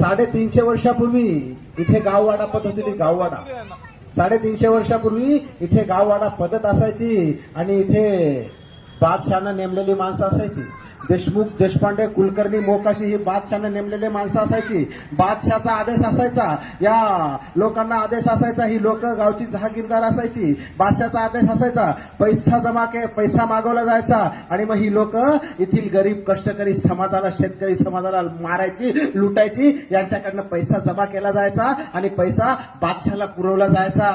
350 वर्षापूर्वी इथे गाववाडा पद्धत होती. गाववाडा 350 वर्षापूर्वी इथे गाववाडा पद्धत असायची आणि इथे बादशाहनं नेमलेली माणसं असायची. देशमुख, देशपांडे, कुलकर्णी, मोकाशी ही बादशाहनं नेमलेले माणसं असायची. बादशाहचा आदेश असायचा, या लोकांना आदेश असायचा. ही लोक गावची जहागीरदार असायची. बादशाहचा आदेश असायचा, पैसा मागवला जायचा आणि मग ही लोक येथील गरीब कष्टकरी समाजाला, शेतकरी समाजाला मारायची, लुटायची. यांच्याकडनं पैसा जमा केला जायचा आणि पैसा बादशाहला पुरवला जायचा.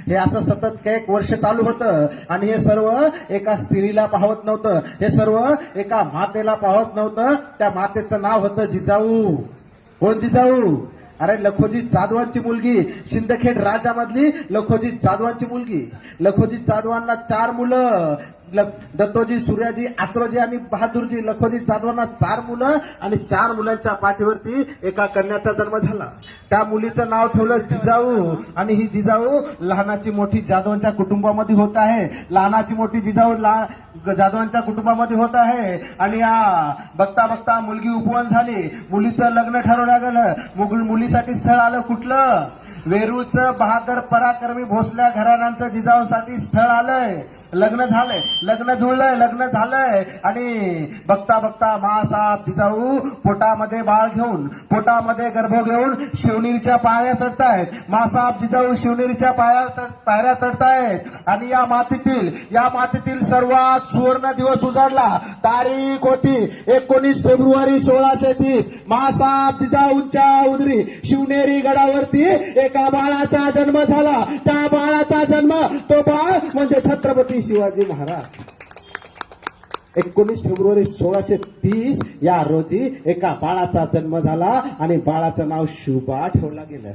हे असं सतत एक वर्ष चालू होतं आणि हे सर्व एका स्त्रीला पाहत नव्हतं, हे सर्व एका मातेला पाहत नव्हतं. त्या मातेचं नाव होतं जिजाऊ. कोण जिजाऊ? अरे लखोजी जाधवांची मुलगी, शिंदखेड राजामधली लखोजी जाधवांची मुलगी. लखोजी जाधवांना 4 मुलं, दत्तोजी, सूर्याजी, आत्रोजी आणि बहादूरजी. लखोजी जाधवांना 4 मुलं आणि 4 मुलांच्या पाठीवरती एका कन्याचा जन्म झाला. त्या मुलीचं नाव ठेवलं जिजाऊ आणि ही जिजाऊ लहानाची मोठी जाधवांच्या कुटुंबामध्ये होत आहे. लहानाची मोठी जिजाऊ जाधवांच्या कुटुंबामध्ये होत आहे आणि या बघता बघता मुलगी उपवन झाली. मुलीचं लग्न ठरवलं गेलं. मुलीसाठी स्थळ आलं. कुठलं? वेरूळचं बहादर पराक्रमी भोसल्या घराण्यांचं जिजाऊसाठी स्थळ आलंय. लग्न झालंय, लग्न जुळलंय, लग्न झालंय आणि बघता बघता मासाहेब जिजाऊ पोटामध्ये बाळ घेऊन, पोटामध्ये गर्भ घेऊन शिवनेरीच्या पायऱ्या चढतायत. मासाहेब जिजाऊ शिवनेरीच्या पायऱ्या चढतायत आणि या मातीतील सर्वात सुवर्ण दिवस उजाडला. तारीख होती 19 फेब्रुवारी 1630. मासाहेब जिजाऊंच्या उदरी शिवनेरी गडावरती एका बाळाचा जन्म झाला. त्या बाळाचा जन्म, तो बाळ म्हणजे छत्रपती शिवाजी महाराज. 19 फेब्रुवारी 1630 या रोजी एका बाळाचा जन्म झाला आणि बाळाचं नाव शिवबा ठेवलं गेलं.